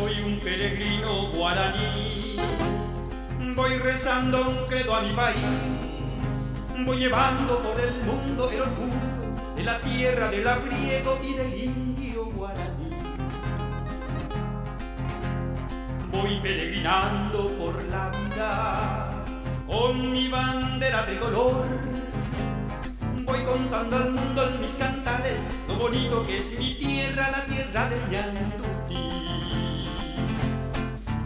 Soy un peregrino guaraní, voy rezando un credo a mi país, voy llevando por el mundo el orgullo de la tierra del labriego y del indio guaraní. Voy peregrinando por la vida con mi bandera de color, voy contando al mundo en mis cantares lo bonito que es mi tierra, la tierra del Ñandutí.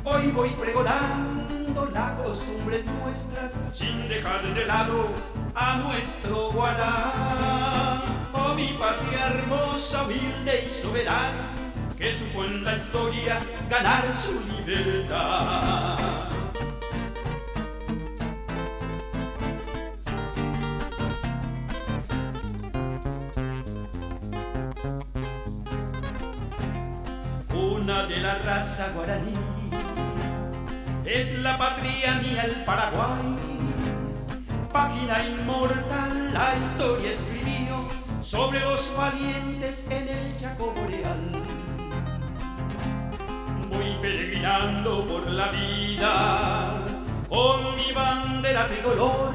Hoy voy pregonando las costumbres nuestras sin dejar de lado a nuestro Guará. Oh, mi patria hermosa, humilde y soberana, que supo en la historia ganar su libertad. Una de la raza guaraní, es la patria mía el Paraguay. Página inmortal la historia escribió sobre los valientes en el Chaco boreal. Voy peregrinando por la vida con mi bandera tricolor,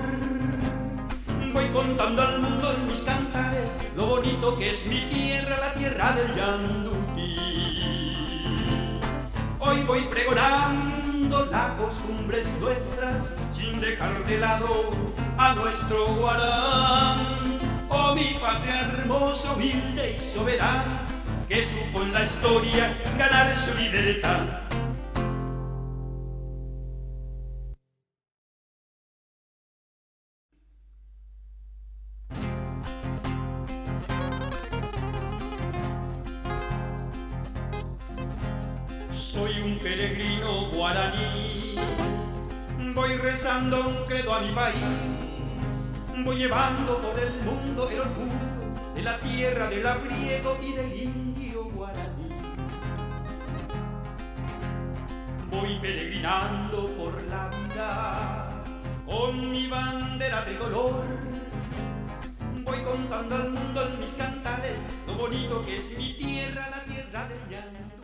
voy contando al mundo en mis cantares lo bonito que es mi tierra, la tierra del Ñandutí. Hoy voy pregonando las costumbres nuestras sin dejar de lado a nuestro Guarán. Oh, mi patria hermosa, humilde y soberana, que supo en la historia ganar su libertad. Soy un peregrino guaraní, voy rezando un credo a mi país, voy llevando por el mundo el orgullo de la tierra del labriego y del indio guaraní. Voy peregrinando por la vida con mi bandera de color, voy contando al mundo en mis cantares lo bonito que es mi tierra, la tierra del Ñandutí.